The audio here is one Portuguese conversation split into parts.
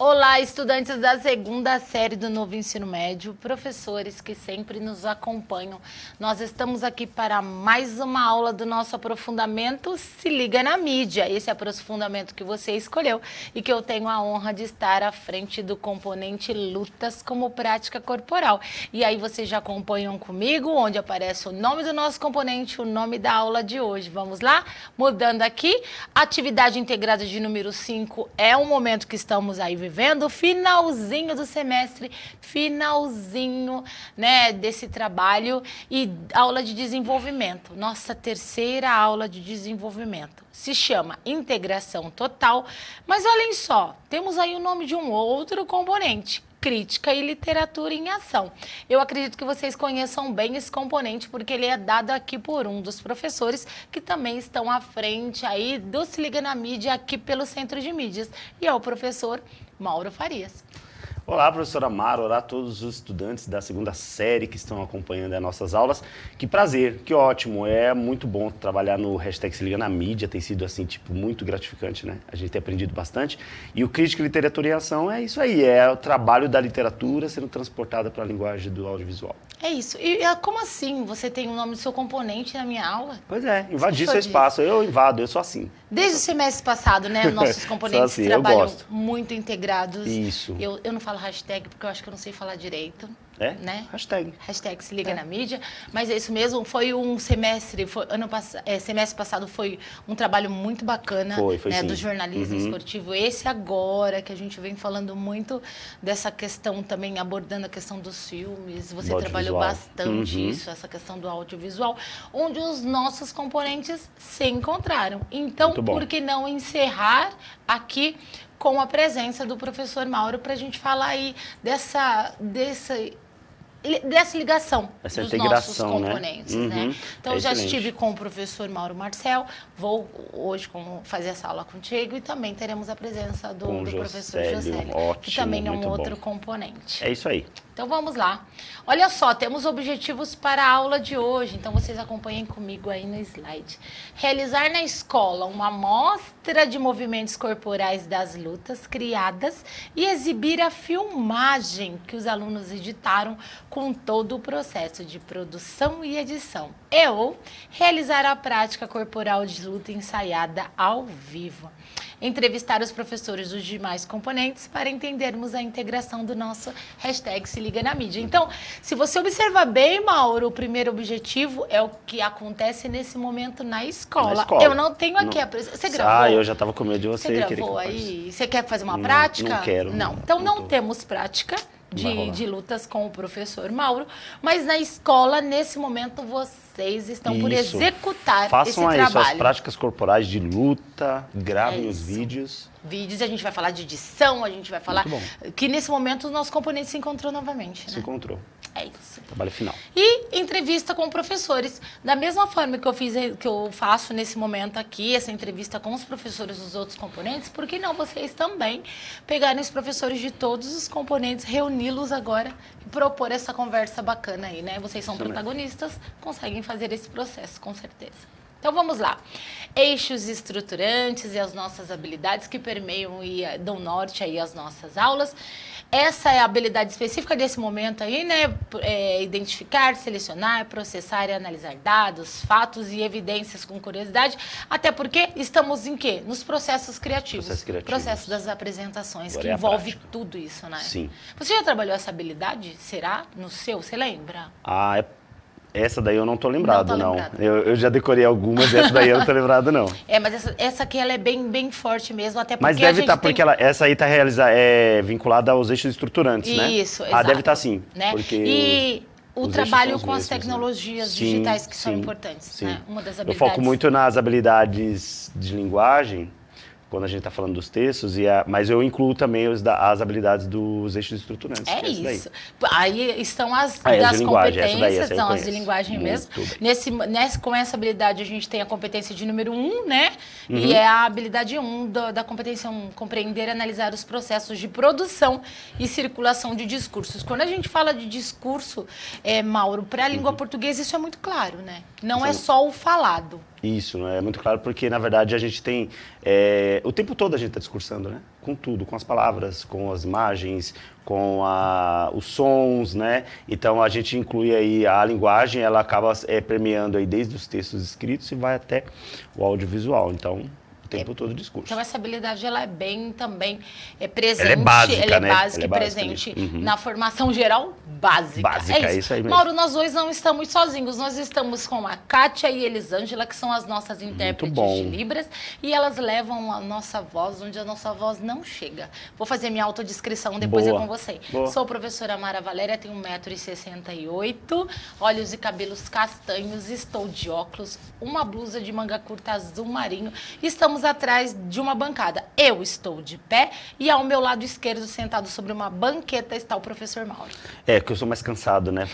Olá, estudantes da segunda série do novo ensino médio, professores que sempre nos acompanham. Nós estamos aqui para mais uma aula do nosso aprofundamento Se Liga na Mídia. Esse aprofundamento que você escolheu e que eu tenho a honra de estar à frente do componente Lutas como Prática Corporal. E aí vocês já acompanham comigo, onde aparece o nome do nosso componente, o nome da aula de hoje. Vamos lá? Mudando aqui, atividade integrada de número 5 é um momento que estamos aí vivendo, finalzinho do semestre, finalzinho, né, desse trabalho e aula de desenvolvimento. Nossa terceira aula de desenvolvimento. Se chama Integração Total, mas olhem só, temos aí o nome de um outro componente. Crítica e literatura em ação. Eu acredito que vocês conheçam bem esse componente, porque ele é dado aqui por um dos professores que também estão à frente aí do Se Liga na Mídia aqui pelo Centro de Mídias, e é o professor Mauro Farias. Olá, professora Mara, olá a todos os estudantes da segunda série que estão acompanhando as nossas aulas. Que prazer, que ótimo, é muito bom trabalhar no hashtag Se Liga na Mídia, tem sido assim, tipo, muito gratificante, né? A gente tem aprendido bastante. E o Crítica e Literatura em Ação é isso aí, é o trabalho da literatura sendo transportada para a linguagem do audiovisual. É isso. E como assim você tem o nome do seu componente na minha aula? Pois é, invadir seu espaço, eu invado, eu sou assim. Desde o semestre passado, né, nossos componentes assim, trabalham muito integrados. Isso. Eu não falo hashtag porque eu acho que eu não sei falar direito. É? Né? Hashtag. Hashtag Se Liga na Mídia. Mas é isso mesmo, foi um semestre, semestre passado foi um trabalho muito bacana, foi né, sim. do jornalismo esportivo. Esse agora, que a gente vem falando muito dessa questão também, abordando a questão dos filmes. Você trabalhou bastante isso, essa questão do audiovisual, onde os nossos componentes se encontraram. Então, por que não encerrar aqui com a presença do professor Mauro para a gente falar aí dessa ligação dos nossos componentes, né? Então, já estive com o professor Mauro Marcel, vou hoje fazer essa aula contigo e também teremos a presença do professor Josélio, que também é um outro componente. É isso aí. Então, vamos lá. Olha só, temos objetivos para a aula de hoje, então vocês acompanhem comigo aí no slide. Realizar na escola uma amostra de movimentos corporais das lutas criadas e exibir a filmagem que os alunos editaram com todo o processo de produção e edição. Ou realizar a prática corporal de luta ensaiada ao vivo. Entrevistar os professores dos demais componentes para entendermos a integração do nosso hashtag Se Liga na Mídia. Então, se você observar bem, Mauro, o primeiro objetivo é o que acontece nesse momento na escola. Eu não tenho aqui a presença. Você gravou? Ah, eu já estava com medo de você. Você gravou aí? Você quer fazer uma prática? Não quero. Não. Então, não temos prática de lutas com o professor Mauro, mas na escola, nesse momento, vocês estão por executar esse trabalho. Façam aí suas práticas corporais de luta, gravem os vídeos. A gente vai falar de edição, a gente vai falar que nesse momento o nosso componente se encontrou novamente, né? Se encontrou. É isso. Trabalho final. E entrevista com professores. Da mesma forma que eu faço nesse momento aqui, essa entrevista com os professores dos outros componentes, por que não vocês também pegarem os professores de todos os componentes, reuni-los agora e propor essa conversa bacana aí, né? Vocês são protagonistas, conseguem fazer esse processo, com certeza. Então, vamos lá. Eixos estruturantes e as nossas habilidades que permeiam e dão norte aí às nossas aulas. Essa é a habilidade específica desse momento aí, né? Identificar, selecionar, processar e analisar dados, fatos e evidências com curiosidade. Até porque estamos em quê? Nos processos criativos. Processo das apresentações, que envolve tudo isso, né? Sim. Você já trabalhou essa habilidade? Será? No seu? Você lembra? Essa daí eu não tô lembrado, não. Eu já decorei algumas, essa daí eu não tô lembrado, não. Mas essa aqui ela é bem forte mesmo, até porque mas deve estar, porque essa aí tá vinculada aos eixos estruturantes, né? Isso, exato. Deve estar sim. Né? Porque e o trabalho com as tecnologias digitais que são importantes, né? Uma das habilidades. Eu foco muito nas habilidades de linguagem, quando a gente está falando dos textos, mas eu incluo também as habilidades dos eixos estruturantes. É isso. Aí estão as das competências, são as de linguagem mesmo. Com essa habilidade a gente tem a competência de número 1, né? E é a habilidade 1 da competência 1, compreender e analisar os processos de produção e circulação de discursos. Quando a gente fala de discurso, Mauro, para a língua portuguesa isso é muito claro, né? Não é só o falado. Isso, não é muito claro porque, na verdade, a gente tem... o tempo todo a gente está discursando, né? Com tudo, com as palavras, com as imagens, com os sons, né? Então, a gente inclui aí a linguagem, ela acaba permeando aí desde os textos escritos e vai até o audiovisual. Então, o tempo todo discurso. Então, essa habilidade, ela é bem também presente. Ela é básica, ela é né? básica Ela é e básica presente mesmo. na formação geral básica. Básica, é isso aí mesmo. Mauro, nós dois não estamos sozinhos. Nós estamos com a Kátia e Elisângela, que são as nossas intérpretes de Libras. E elas levam a nossa voz onde a nossa voz não chega. Vou fazer minha autodescrição, depois é com você. Boa. Sou professora Mara Valéria, tenho 1,68 m, olhos e cabelos castanhos, estou de óculos, uma blusa de manga curta azul marinho. Estamos atrás de uma bancada. Eu estou de pé e ao meu lado esquerdo, sentado sobre uma banqueta, está o professor Mauro. Que eu sou mais cansado, né?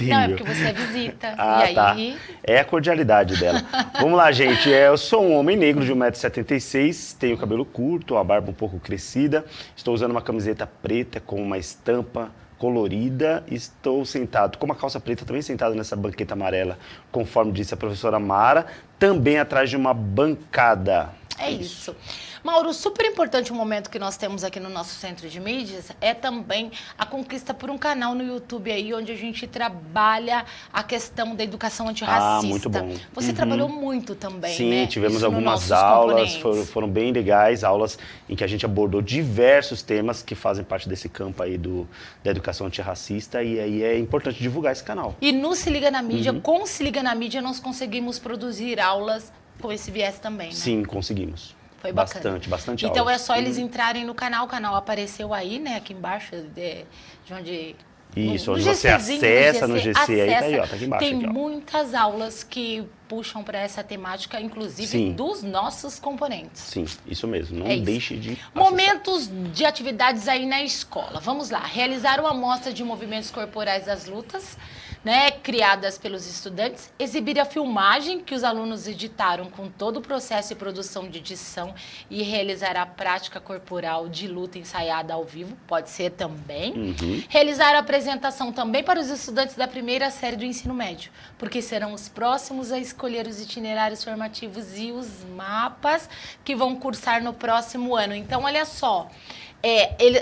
Não, é porque você é visita. E aí... Tá. É a cordialidade dela. Vamos lá, gente. Eu sou um homem negro de 1,76 m, tenho cabelo curto, a barba um pouco crescida, estou usando uma camiseta preta com uma estampa colorida, estou sentado com uma calça preta, também sentado nessa banqueta amarela, conforme disse a professora Mara, também atrás de uma bancada. É isso. Mauro, super importante o momento que nós temos aqui no nosso centro de mídias é também a conquista por um canal no YouTube aí, onde a gente trabalha a questão da educação antirracista. Muito bom. Você trabalhou muito também, Sim, né? tivemos Isso algumas aulas, foram bem legais, aulas em que a gente abordou diversos temas que fazem parte desse campo aí da educação antirracista, e aí é importante divulgar esse canal. E no Se Liga na Mídia, com Se Liga na Mídia, nós conseguimos produzir aulas com esse viés também, né? Sim, conseguimos. Foi bacana. Bastante Então aulas. É só eles entrarem no canal. O canal apareceu aí, né? Aqui embaixo, de onde... Isso, onde você acessa no GC aí, tá aí, ó, tá aqui embaixo. Tem aqui, ó. muitas aulas que puxam para essa temática, inclusive dos nossos componentes. Sim, isso mesmo. Não deixe de acessar. Momentos de atividades aí na escola. Vamos lá. Realizar uma amostra de movimentos corporais das lutas, né, criadas pelos estudantes, exibir a filmagem que os alunos editaram com todo o processo e produção de edição e realizar a prática corporal de luta ensaiada ao vivo, pode ser também. Realizar a apresentação também para os estudantes da primeira série do ensino médio, porque serão os próximos a escolher os itinerários formativos e os mapas que vão cursar no próximo ano. Então, olha só,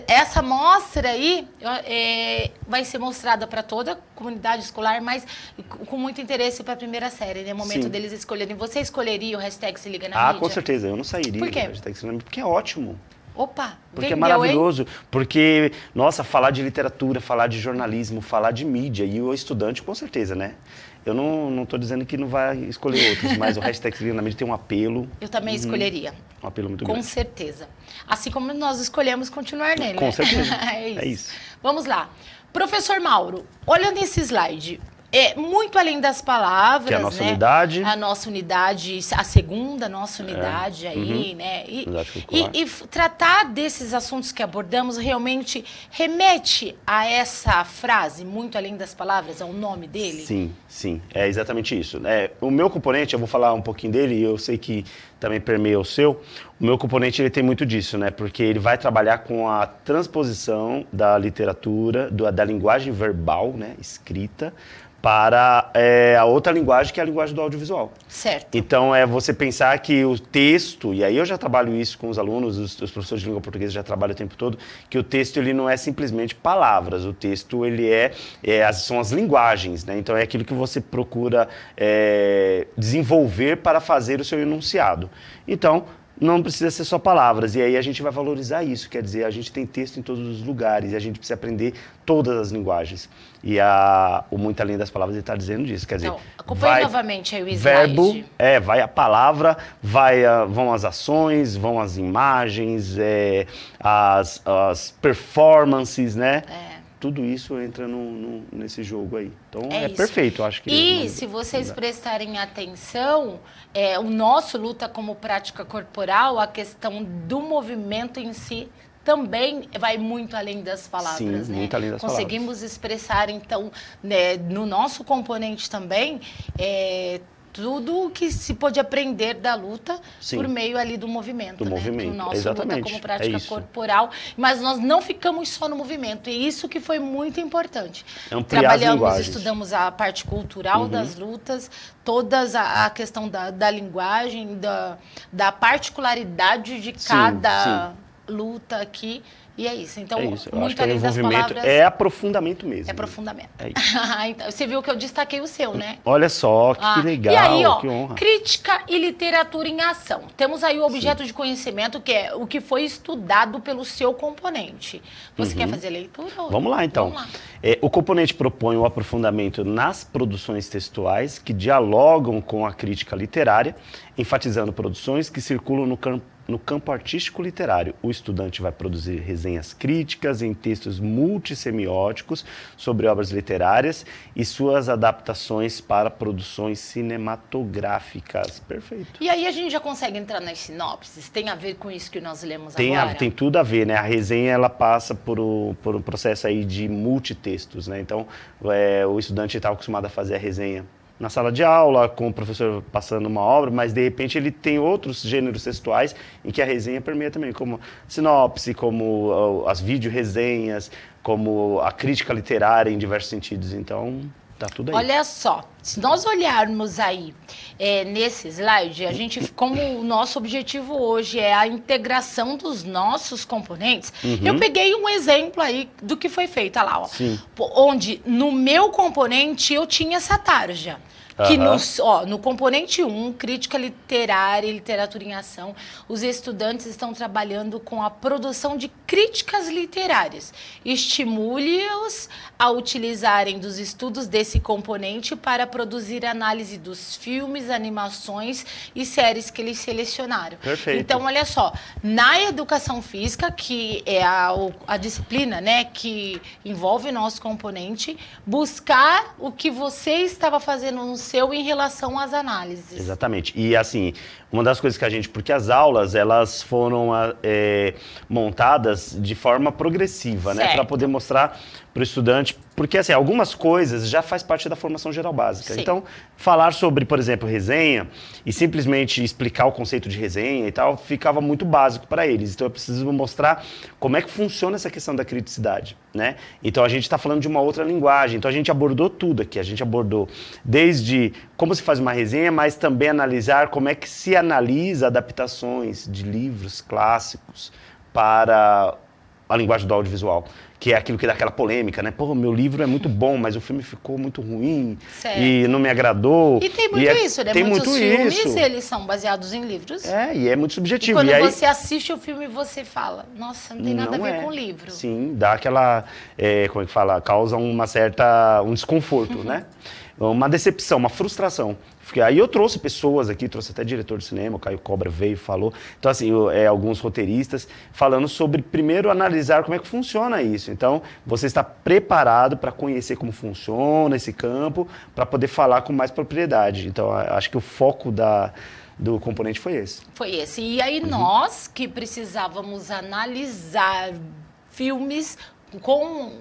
essa mostra aí vai ser mostrada para toda a comunidade escolar, mas com muito interesse para a primeira série, né? Momento deles escolherem. Você escolheria o hashtag Se Liga na Mídia? Com certeza. Eu não sairia Por quê? do hashtag Se Liga na Mídia, porque é ótimo. Opa, porque vendeu, é maravilhoso. Hein? Porque, nossa, falar de literatura, falar de jornalismo, falar de mídia, e o estudante, com certeza, né? Eu não estou dizendo que não vai escolher outros, mas o hashtag Se Liga na Mídia tem um apelo. Eu também escolheria. Um apelo muito grande. Com certeza. Assim como nós escolhemos continuar nele, Com certeza. É isso. Vamos lá. Professor Mauro, olhando esse slide, muito além das palavras, que é a nossa né? unidade. A nossa unidade, a segunda nossa unidade aí, né? E tratar desses assuntos que abordamos realmente remete a essa frase, muito além das palavras, ao nome dele? Sim. É exatamente isso. O meu componente, eu vou falar um pouquinho dele, e eu sei que também permeia o seu. O meu componente, ele tem muito disso, né? Porque ele vai trabalhar com a transposição da literatura, da linguagem verbal, né? Escrita, para a outra linguagem, que é a linguagem do audiovisual. Certo. Então, você pensar que o texto, e aí eu já trabalho isso com os alunos, os professores de língua portuguesa já trabalham o tempo todo, que o texto ele não é simplesmente palavras, o texto ele são as linguagens, né? Então é aquilo que você procura desenvolver para fazer o seu enunciado. Então, não precisa ser só palavras, e aí a gente vai valorizar isso, quer dizer, a gente tem texto em todos os lugares, e a gente precisa aprender todas as linguagens. E o muito além das palavras ele está dizendo disso, quer dizer... Então, acompanhe novamente aí o slide. Verbo, vai a palavra, vão as ações, vão as imagens, as performances, né? Tudo isso entra nesse jogo aí. Então é perfeito, eu acho que... E se vocês prestarem atenção, o nosso Luta como Prática Corporal, a questão do movimento em si também vai muito além das palavras, Sim, né? muito além das Conseguimos expressar, então, né, no nosso componente também, tudo o que se pôde aprender da luta Sim. por meio ali do movimento, Do né? movimento, Do nosso exatamente. luta como prática É isso. corporal, mas nós não ficamos só no movimento, e isso que foi muito importante. Ampliar as Trabalhamos, linguagens. estudamos a parte cultural das lutas, todas a questão da linguagem, da particularidade de cada luta aqui. E é isso. Então, É isso. Eu muito acho que o além das envolvimento palavras, é aprofundamento mesmo. é aprofundamento. É isso. Então, você viu que eu destaquei o seu, né? Olha só, que legal, E aí, ó, que honra. crítica e literatura em ação. Temos aí o objeto de conhecimento, que é o que foi estudado pelo seu componente. Você quer fazer leitura? Vamos lá, então. Vamos lá. O componente propõe o aprofundamento nas produções textuais que dialogam com a crítica literária, enfatizando produções que circulam no campo artístico literário. O estudante vai produzir resenhas críticas em textos multissemióticos sobre obras literárias e suas adaptações para produções cinematográficas. Perfeito. E aí a gente já consegue entrar nas sinopses? Tem a ver com isso que nós lemos agora? Tem tudo a ver, né? A resenha, ela passa por um processo aí de multitextos, né? Então, o estudante está acostumado a fazer a resenha na sala de aula, com o professor passando uma obra, mas de repente ele tem outros gêneros textuais em que a resenha permeia também, como sinopse, como as vídeo-resenhas, como a crítica literária em diversos sentidos. Então, tá tudo aí. Olha só, se nós olharmos aí nesse slide, a gente, como o nosso objetivo hoje é a integração dos nossos componentes, eu peguei um exemplo aí do que foi feito, olha lá, ó, onde no meu componente eu tinha essa tarja. Que no componente 1, crítica literária e literatura em ação, os estudantes estão trabalhando com a produção de críticas literárias. Estimule-os a utilizarem dos estudos desse componente para produzir análise dos filmes, animações e séries que eles selecionaram. Perfeito. Então, olha só, na educação física, que é a disciplina, né, que envolve o nosso componente, buscar o que você estava fazendo no seu em relação às análises. Exatamente. E assim, uma das coisas que a gente... Porque as aulas, elas foram montadas de forma progressiva, né? Para poder mostrar para o estudante... Porque, assim, algumas coisas já faz parte da formação geral básica. Sim. Então, falar sobre, por exemplo, resenha e simplesmente explicar o conceito de resenha e tal, ficava muito básico para eles. Então, eu preciso mostrar como é que funciona essa questão da criticidade, né? Então, a gente está falando de uma outra linguagem. Então, a gente abordou tudo aqui. A gente abordou desde como se faz uma resenha, mas também analisar como é que se analisa adaptações de livros clássicos para a linguagem do audiovisual, que é aquilo que dá aquela polêmica, né? Pô, meu livro é muito bom, mas o filme ficou muito ruim e não me agradou. E tem muito isso, né? Tem Muitos muito filmes, isso. Eles são baseados em livros. E é muito E subjetivo. quando aí, você assiste o filme, você fala, nossa, não tem nada a ver com o livro. Sim, dá aquela, como é que fala? Causa um desconforto, né? Uma decepção, uma frustração. Aí eu trouxe pessoas aqui, trouxe até diretor de cinema, o Caio Cobra veio e falou. Então, assim, alguns roteiristas falando sobre, primeiro, analisar como é que funciona isso. Então, você está preparado para conhecer como funciona esse campo, para poder falar com mais propriedade. Então, acho que o foco do componente foi esse. Foi esse. E aí nós que precisávamos analisar filmes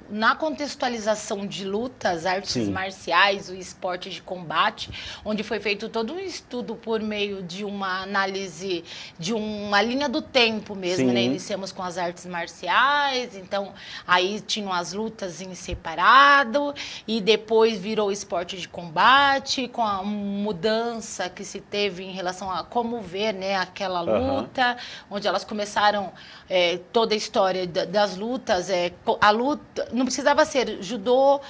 na contextualização de lutas, artes marciais, o esporte de combate, onde foi feito todo um estudo por meio de uma análise de uma linha do tempo mesmo, né? Iniciamos com as artes marciais, então aí tinham as lutas em separado e depois virou esporte de combate, com a mudança que se teve em relação a como ver, né, aquela luta, onde elas começaram toda a história das lutas, a luta não precisava ser judô,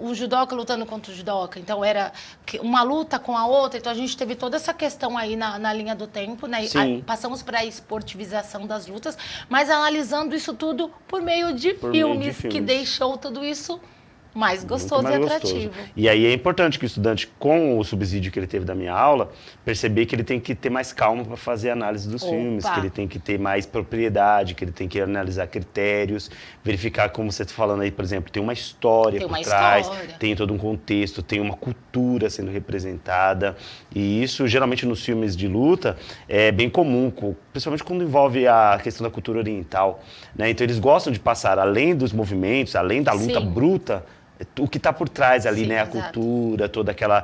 o judoca lutando contra o judoca, então era uma luta com a outra, então a gente teve toda essa questão aí na linha do tempo, né? Passamos para a esportivização das lutas, mas analisando isso tudo por meio de filmes, que deixou tudo isso mais gostoso e atrativo. E aí é importante que o estudante, com o subsídio que ele teve da minha aula, perceber que ele tem que ter mais calma para fazer a análise dos filmes, que ele tem que ter mais propriedade, que ele tem que analisar critérios, verificar, como você está falando aí, por exemplo, tem uma história por trás, tem todo um contexto, tem uma cultura sendo representada. E isso, geralmente, nos filmes de luta, é bem comum, principalmente quando envolve a questão da cultura oriental, né? Então, eles gostam de passar, além dos movimentos, além da luta bruta, o que está por trás ali, Sim, né? A exato. cultura, toda aquela...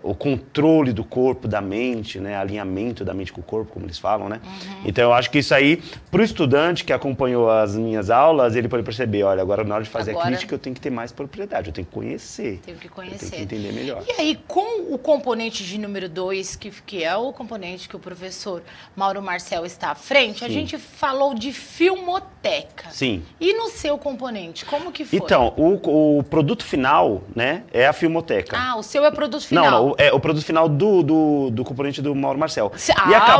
o controle do corpo, da mente, né? Alinhamento da mente com o corpo, como eles falam, né? Então, eu acho que isso aí, para o estudante que acompanhou as minhas aulas, ele pode perceber, olha, agora na hora de fazer a crítica, eu tenho que ter mais propriedade, eu tenho que conhecer. Tenho que Eu conhecer. tenho que entender melhor. E aí, com o componente de número 2, que é o componente que o professor Mauro Marcel está à frente, a gente falou de filmoteca. Sim. E no seu componente, como que foi? Então, o produto final, né, é a filmoteca. Ah, o seu é produto final. Não, é o produto final do componente do Mauro Marcel.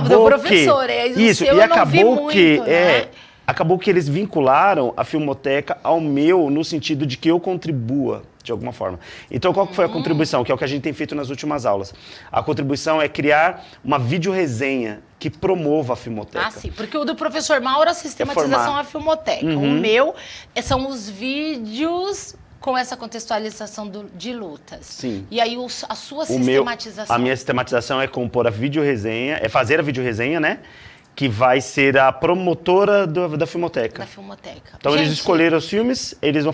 Do professor, o seu eu não vi muito, né? Acabou que eles vincularam a filmoteca ao meu, no sentido de que eu contribua de alguma forma. Então, qual que foi a contribuição? Que é o que a gente tem feito nas últimas aulas. A contribuição é criar uma videoresenha que promova a filmoteca. Ah, sim, porque o do professor Mauro, a sistematização é a filmoteca. O meu são os vídeos com essa contextualização de lutas. Sim. E aí a sua sistematização? A minha sistematização é compor a videoresenha, é fazer a videoresenha, né? Que vai ser a promotora da filmoteca. Da filmoteca. Então, eles escolheram os filmes, eles vão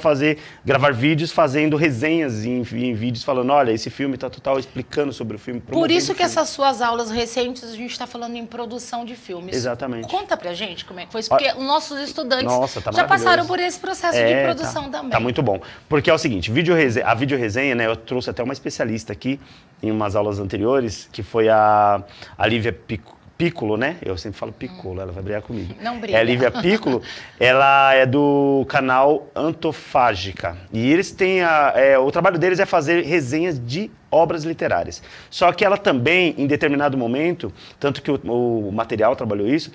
gravar vídeos fazendo resenhas em vídeos, falando, olha, esse filme tá total explicando sobre o filme. Por isso que essas suas aulas recentes, a gente está falando em produção de filmes. Exatamente. Conta pra gente como é que foi isso, porque os nossos estudantes tá já passaram por esse processo de produção também. Tá muito bom. Porque é o seguinte, a videoresenha, né, eu trouxe até uma especialista aqui, em umas aulas anteriores, que foi a Lívia Piccolo, né? Eu sempre falo Piccolo, ela vai brigar comigo. Não briga. É a Lívia Piccolo, ela é do canal Antofágica. E eles têm o trabalho deles é fazer resenhas de obras literárias. Só que ela também, em determinado momento, tanto que o material trabalhou isso,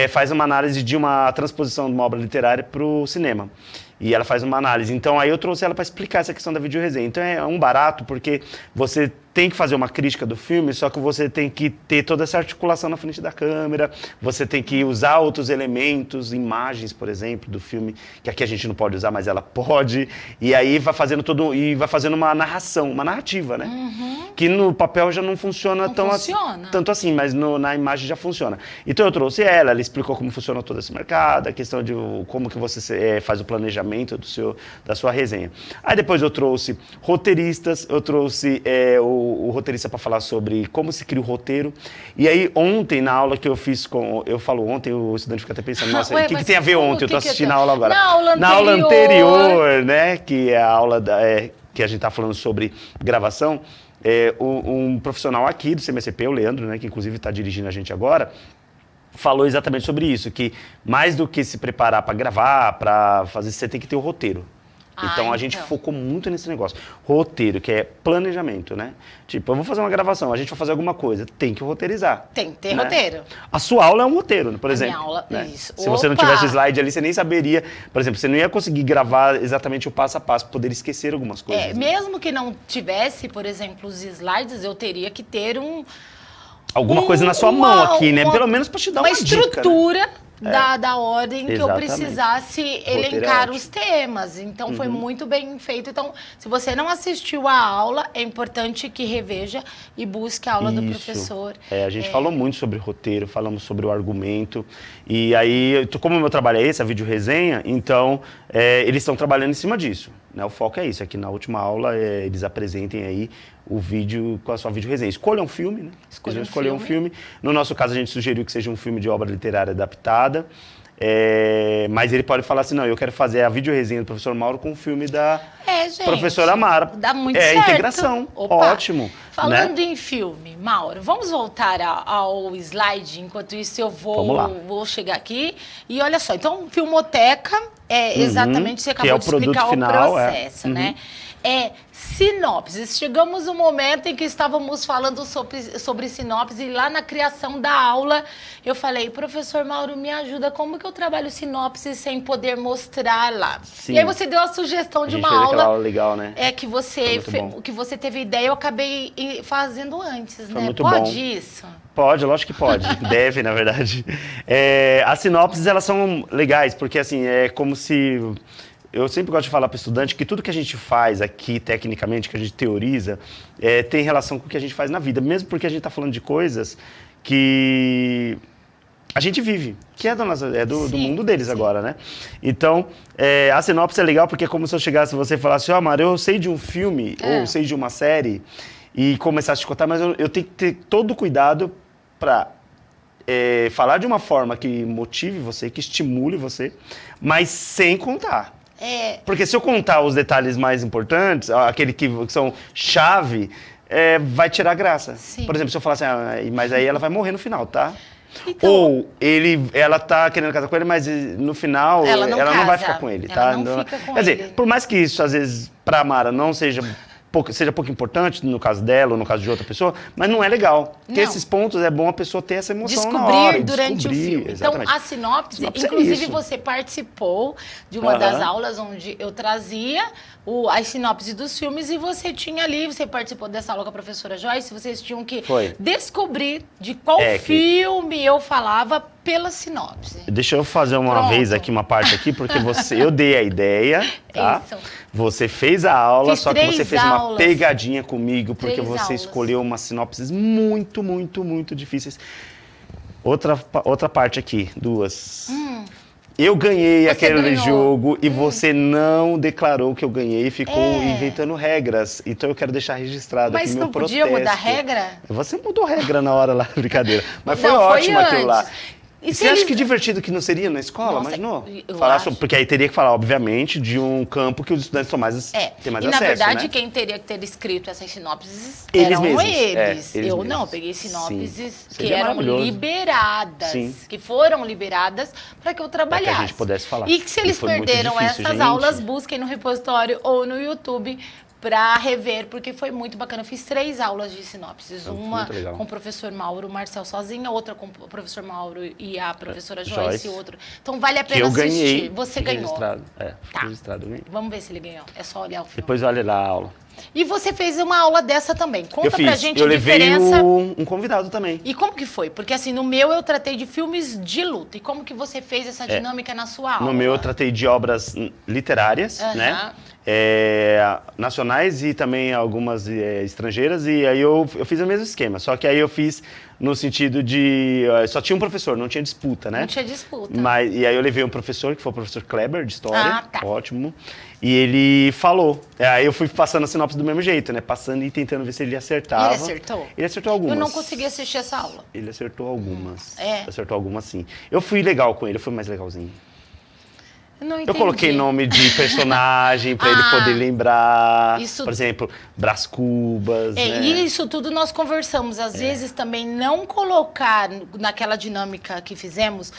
faz uma análise de uma transposição de uma obra literária para o cinema. E ela faz uma análise. Então, aí eu trouxe ela para explicar essa questão da videoresenha. Então, é um barato, porque você tem que fazer uma crítica do filme, só que você tem que ter toda essa articulação na frente da câmera, você tem que usar outros elementos, imagens, por exemplo, do filme, que aqui a gente não pode usar, mas ela pode. E aí vai fazendo uma narração, uma narrativa, né? Que no papel já não funciona tanto assim, mas na imagem já funciona. Então eu trouxe ela explicou como funciona todo esse mercado, a questão de como que você faz o planejamento da sua resenha. Aí depois eu trouxe roteiristas, eu trouxe o roteirista para falar sobre como se cria o roteiro. E aí ontem, na aula que eu fiz eu falo ontem, o estudante fica até pensando, nossa, o que tem a ver ontem? Eu tô assistindo a aula agora. Na aula anterior, né, que é a aula que a gente tá falando sobre gravação, um profissional aqui do CMSP, o Leandro, né, que inclusive está dirigindo a gente agora, falou exatamente sobre isso, que mais do que se preparar para gravar, para fazer, você tem que ter o roteiro. Então, a gente focou muito nesse negócio. Roteiro, que é planejamento, né? Tipo, eu vou fazer uma gravação, a gente vai fazer alguma coisa, tem que roteirizar. Tem que ter roteiro. A sua aula é um roteiro, por exemplo. Minha aula, né? isso. Se você não tivesse o slide ali, você nem saberia. Por exemplo, você não ia conseguir gravar exatamente o passo a passo, poder esquecer algumas coisas. Né? Mesmo que não tivesse, por exemplo, os slides, eu teria que ter alguma coisa na sua mão aqui, né? Pelo menos para te dar uma estrutura, dica, né? da ordem que eu precisasse elencar os temas. Então, foi muito bem feito. Então, se você não assistiu a aula, é importante que reveja e busque a aula do professor. A gente falou muito sobre roteiro, falamos sobre o argumento. E aí, como o meu trabalho é esse, a videoresenha, então, eles estão trabalhando em cima disso. Né? O foco é isso, é que na última aula eles apresentem aí o vídeo com a sua videoresenha. Escolha um filme, né? Eles vão escolher um filme. No nosso caso, a gente sugeriu que seja um filme de obra literária adaptada. Mas ele pode falar assim, não, eu quero fazer a videoresenha do professor Mauro com o filme da professora Mara. Dá muito certo. Integração. Ótimo. Falando em filme, Mauro, vamos voltar ao slide, enquanto isso eu vou chegar aqui. E olha só, então, filmoteca é exatamente, você acabou de explicar o processo, né? Sinopses. Chegamos no momento em que estávamos falando sobre sinopse e lá na criação da aula eu falei, professor Mauro, me ajuda, como que eu trabalho sinopse sem poder mostrar lá? Sim. E aí você deu a sugestão de uma aula legal, né? Que você teve ideia, eu acabei fazendo antes, Foi né? muito Pode bom. isso? Pode, lógico que pode. Deve, na verdade. As sinopses, elas são legais, porque assim, é como se... Eu sempre gosto de falar para o estudante que tudo que a gente faz aqui, tecnicamente, que a gente teoriza, tem relação com o que a gente faz na vida. Mesmo porque a gente está falando de coisas que a gente vive, que é do Sim, mundo deles sim. agora, né? Então, a sinopse é legal porque é como se eu chegasse e você falasse, ó, Mário, eu sei de um filme, ou sei de uma série, e começasse a te contar, mas eu tenho que ter todo o cuidado para falar de uma forma que motive você, que estimule você, mas sem contar. Porque se eu contar os detalhes mais importantes, aquele que são chave, vai tirar a graça. Sim. Por exemplo, se eu falar assim, mas aí ela vai morrer no final, tá? Então- Ou ela tá querendo casar com ele, mas no final Ela não vai casa. ficar com ele, Ela tá? não fica com Quer ele. dizer, por mais que isso, às vezes, pra Mara não seja pouco importante, no caso dela ou no caso de outra pessoa, mas não é legal. Porque Não. esses pontos é bom a pessoa ter essa emoção na Descobrir hora. e durante o descobrir, filme. exatamente. Então, a sinopse, Sinopse é inclusive isso. você participou de uma das aulas onde eu trazia as sinopses dos filmes e você tinha ali, você participou dessa aula com a professora Joyce, vocês tinham que descobrir de qual filme eu falava pela sinopse. Deixa eu fazer uma vez aqui, uma parte aqui, porque eu dei a ideia, tá? Isso. Você fez a aula, Fiz só que você 3 fez uma aulas. pegadinha comigo, porque 3 você aulas. escolheu umas sinopses muito, muito, muito difíceis. Outra parte aqui, 2. Eu ganhei aquele ganhou. jogo e você não declarou que eu ganhei e ficou inventando regras. Então eu quero deixar registrado Mas aqui meu não podia protesto. mudar regra? Você mudou regra na hora lá, brincadeira. Mas foi Não, foi ótimo aquilo lá. antes. E Você acha que divertido que não seria na escola? Nossa, Imaginou? eu Falar acho. sobre, porque aí teria que falar, obviamente, de um campo que os estudantes têm mais E acesso, na verdade, né? quem teria que ter escrito essas sinopses Eles eram mesmos. eles. Eles Eu mesmos. não, peguei sinopses Sim. que Seria eram maravilhoso. liberadas, Sim. que foram liberadas para que eu trabalhasse. Para que a gente pudesse falar. E que se eles E foi muito perderam difícil, essas gente. aulas, busquem no repositório ou no YouTube para rever, porque foi muito bacana. Eu fiz 3 aulas de sinopses. Uma muito legal. com o professor Mauro Marcel sozinha, outra com o professor Mauro e a professora Joyce Joyce. e outra. Então vale a Que pena eu ganhei. assistir. Você Fica ganhou. Registrado. Fica Tá. registrado, eu ganhei. Vamos ver se ele ganhou. É só olhar o filme. Depois olha lá a aula. E você fez uma aula dessa também. Conta eu fiz. pra gente eu a levei diferença. um convidado também. E como que foi? Porque assim, no meu eu tratei de filmes de luta. E como que você fez essa dinâmica na sua aula? No meu eu tratei de obras literárias, né? Nacionais e também algumas estrangeiras. E aí eu fiz o mesmo esquema. Só que aí eu fiz no sentido de... só tinha um professor, não tinha disputa, né? Não tinha disputa. E aí eu levei um professor, que foi o professor Kleber, de História. Tá. Ótimo. E ele falou. Aí eu fui passando a sinopse do mesmo jeito, né? Passando e tentando ver se ele acertava. Ele acertou? Ele acertou algumas. Eu não consegui assistir essa aula. Ele acertou algumas. É. Acertou algumas, sim. Eu fui legal com ele, eu fui mais legalzinho. Eu não Eu entendi. coloquei nome de personagem pra ele poder lembrar. Isso- Por exemplo, Brás Cubas, né? E isso tudo nós conversamos. Às vezes também não colocar naquela dinâmica que fizemos.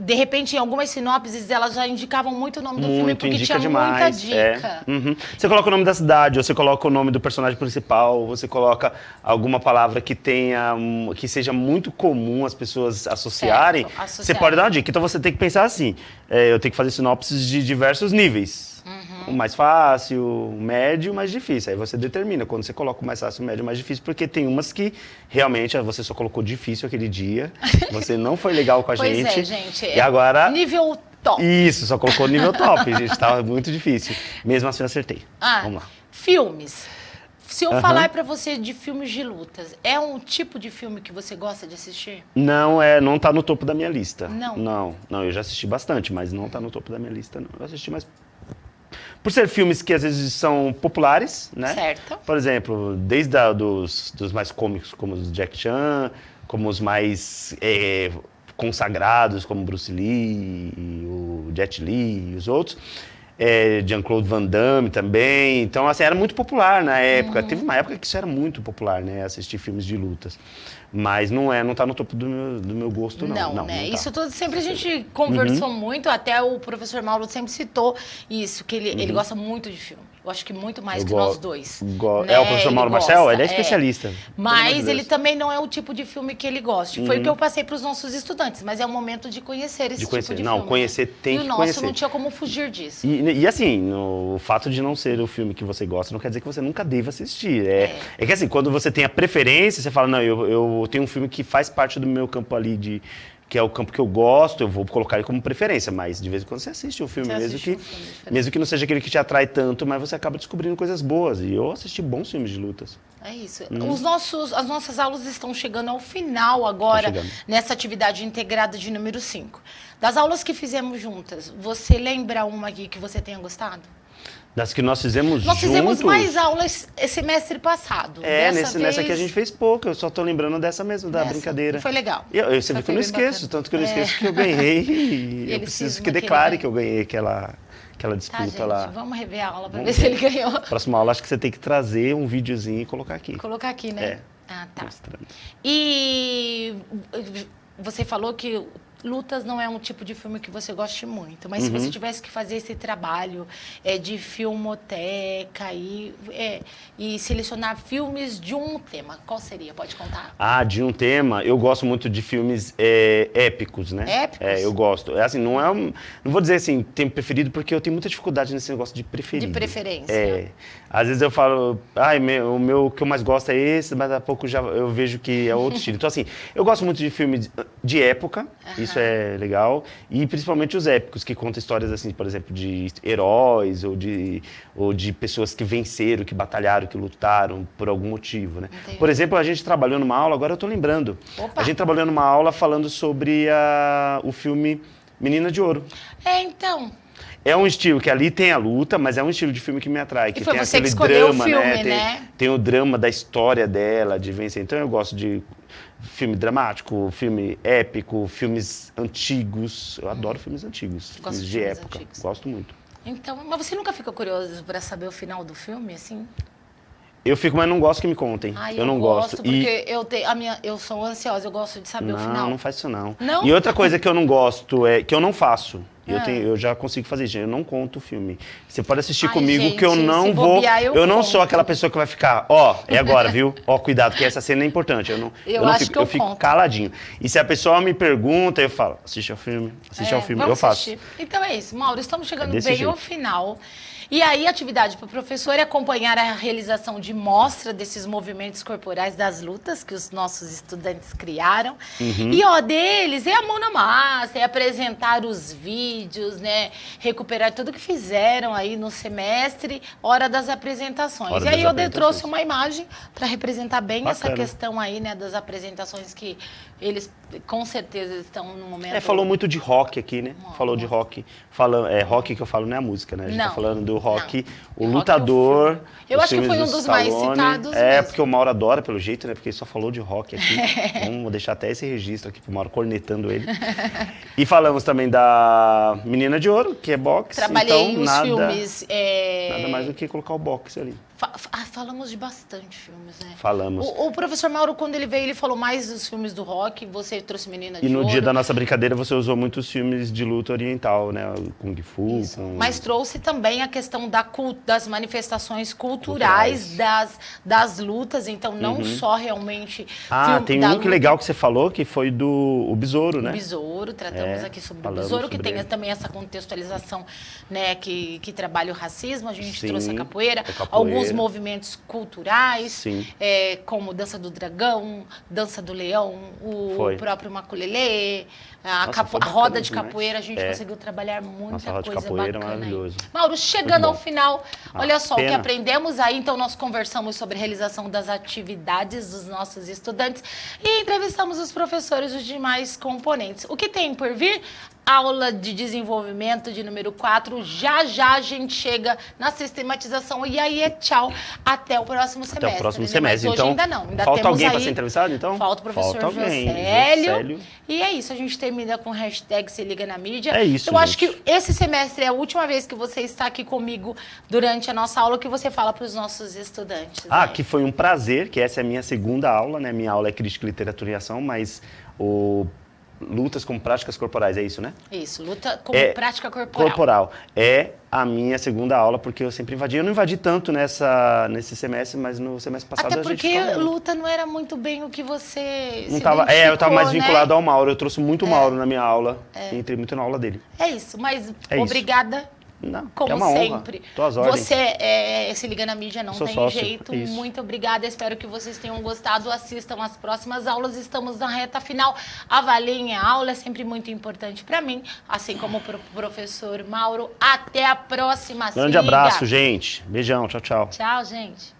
De repente, em algumas sinopses, elas já indicavam muito o nome do filme, Muito, porque indica tinha demais. muita dica. Uhum. Você coloca o nome da cidade, ou você coloca o nome do personagem principal, você coloca alguma palavra que tenha, que seja muito comum as pessoas associarem. Certo, associar. Você pode dar uma dica. Então você tem que pensar assim: eu tenho que fazer sinopses de diversos níveis. O mais fácil, o médio, o mais difícil. Aí você determina quando você coloca o mais fácil, o médio, o mais difícil, porque tem umas que realmente você só colocou difícil aquele dia, você não foi legal com a Pois gente. é, gente. E agora... Nível top. Isso, só colocou nível top, gente. Tava muito difícil. Mesmo assim, eu acertei. Vamos lá. Filmes. Se eu falar pra você de filmes de lutas, é um tipo de filme que você gosta de assistir? Não tá no topo da minha lista. Não? Não, eu já assisti bastante, mas não tá no topo da minha lista, não. Eu assisti mais... Por ser filmes que às vezes são populares, né? Certo. Por exemplo, desde dos mais cômicos, como os Jack Chan, como os mais consagrados, como Bruce Lee, o Jet Li e os outros. Jean-Claude Van Damme também. Então, assim, era muito popular na época. Teve uma época que isso era muito popular, né? Assistir filmes de lutas. Mas não tá no topo do meu gosto, não. Não, né? Não tá. Isso tudo sempre a gente conversou muito, até o professor Mauro sempre citou isso, que ele gosta muito de filme. Eu acho que muito mais que nós dois. É o professor Mauro Marcel? Ele é especialista. Mas ele também não é o tipo de filme que ele gosta. Foi o que eu passei para os nossos estudantes, mas é o momento de conhecer esse tipo de filme. Não, conhecer tem que conhecer. E o nosso não tinha como fugir disso. E assim, o fato de não ser o filme que você gosta não quer dizer que você nunca deva assistir. É que assim, quando você tem a preferência, você fala, não, eu tenho um filme que faz parte do meu campo ali que é o campo que eu gosto, eu vou colocar ele como preferência, mas de vez em quando você assiste um filme, mesmo que não seja aquele que te atrai tanto, mas você acaba descobrindo coisas boas. E eu assisti bons filmes de lutas. É isso. As nossas aulas estão chegando ao final agora, nessa atividade integrada de número 5. Das aulas que fizemos juntas, você lembra uma aqui que você tenha gostado? Das que nós fizemos juntos? Nós fizemos mais aulas semestre passado. Nessa aqui a gente fez pouco, eu só tô lembrando dessa mesmo, da brincadeira. Foi legal. Você viu que eu não esqueço, tanto que eu não esqueço que eu ganhei e eu preciso que declare que eu ganhei aquela disputa gente, lá. Vamos rever a aula para ver se ele ganhou. Próxima aula acho que você tem que trazer um videozinho e colocar aqui. Colocar aqui, né? Ah, tá. Mostrando. E você falou que Lutas não é um tipo de filme que você goste muito, mas se você tivesse que fazer esse trabalho de filmoteca e selecionar filmes de um tema, qual seria? Pode contar? De um tema, eu gosto muito de filmes épicos, né? Épicos? Eu gosto. Não vou dizer assim, tempo preferido, porque eu tenho muita dificuldade nesse negócio de preferido. De preferência. Às vezes eu falo, o que eu mais gosto é esse, mas daqui a pouco eu vejo que é outro estilo. Então, assim, eu gosto muito de filmes de época, isso é legal, e principalmente os épicos, que contam histórias, assim, por exemplo, de heróis ou de pessoas que venceram, que batalharam, que lutaram por algum motivo, né? Entendi. Por exemplo, a gente trabalhou numa aula, agora eu tô lembrando, Opa. a gente trabalhou numa aula falando sobre o filme Menina de Ouro. Então... É um estilo que ali tem a luta, mas é um estilo de filme que me atrai. Que foi tem você aquele que escolheu drama, o filme, né? Tem o drama da história dela, de vencer. Então eu gosto de filme dramático, filme épico, filmes antigos. Eu adoro filmes antigos, filmes de época. Antigos. Gosto muito. Então, mas você nunca fica curioso para saber o final do filme, assim? Eu fico, mas não gosto que me contem. Eu não gosto. Porque eu sou ansiosa, eu gosto de saber o final. Não faz isso não. Não? E outra coisa que eu não gosto é que eu não faço. Eu já consigo fazer isso, eu não conto o filme. Você pode assistir comigo, gente, que eu não vou. Bobear, eu não sou aquela pessoa que vai ficar, é agora, viu? Cuidado, que essa cena é importante. Eu fico caladinho. E se a pessoa me pergunta, eu falo, assiste ao filme, eu faço. Então é isso, Mauro, estamos chegando bem ao final. E aí, a atividade para o professor é acompanhar a realização de mostra desses movimentos corporais das lutas que os nossos estudantes criaram. E, deles é a mão na massa, é apresentar os vídeos, né? Recuperar tudo que fizeram aí no semestre, hora das apresentações. E aí, eu trouxe uma imagem para representar bem essa questão aí, né? Das apresentações que eles, com certeza, estão no momento... Falou muito de rock aqui, né? Falou de rock. Rock que eu falo não é a música, né? A gente tá falando do rock, o lutador. Eu acho que foi um dos mais citados. Porque o Mauro adora, pelo jeito, né? Porque ele só falou de rock aqui. Vamos deixar até esse registro aqui pro Mauro, cornetando ele. E falamos também da Menina de Ouro, que é boxe. Trabalhei os filmes. Nada mais do que colocar o boxe ali. Falamos de bastante filmes, né? Falamos. O professor Mauro, quando ele veio, ele falou mais dos filmes do rock, você trouxe Menina de Ouro. E no dia da nossa brincadeira, você usou muitos filmes de luta oriental, né? Kung Fu. Mas trouxe também a questão das manifestações culturais das lutas, então não só realmente... tem um que legal que você falou, que foi do Besouro, né? O Besouro, tratamos aqui sobre o Besouro, que tem também essa contextualização, né? Que trabalha o racismo, a gente trouxe a capoeira, alguns movimentos culturais, como Dança do Dragão, Dança do Leão, o próprio Maculelê, a roda de capoeira, a gente conseguiu trabalhar muita coisa bacana aí. Mauro, chegando ao final, olha só o que aprendemos aí, então nós conversamos sobre a realização das atividades dos nossos estudantes e entrevistamos os professores dos demais componentes. O que tem por vir? Aula de desenvolvimento de número 4. Já a gente chega na sistematização e aí tchau. Até o próximo semestre. Até o próximo semestre. Mas hoje então, ainda não. Ainda falta temos alguém para ser entrevistado, então? Falta o professor Josélio. E é isso, a gente termina com hashtag Se Liga na Mídia. É isso, Eu acho que esse semestre é a última vez que você está aqui comigo durante a nossa aula, que você fala para os nossos estudantes. Que foi um prazer, que essa é a minha segunda aula, né? Minha aula é Crítica, Literatura e Ação, mas Lutas com práticas corporais, é isso, né? Isso, luta com prática corporal. É a minha segunda aula, porque eu sempre invadi. Eu não invadi tanto nesse semestre, mas no semestre passado Até porque luta não era muito bem o que você não tava, eu estava mais vinculado ao Mauro. Eu trouxe muito Mauro na minha aula, entrei muito na aula dele. É isso, mas obrigada Não, Como é uma sempre. honra. Tuas ordens. Você se liga na mídia, não Sou tem sócio, jeito. isso. Muito obrigada. Espero que vocês tenham gostado. Assistam as próximas aulas. Estamos na reta final. Avaliem a aula, é sempre muito importante para mim, assim como para o professor Mauro. Até a próxima. Grande abraço, gente. Beijão. Tchau, tchau. Tchau, gente.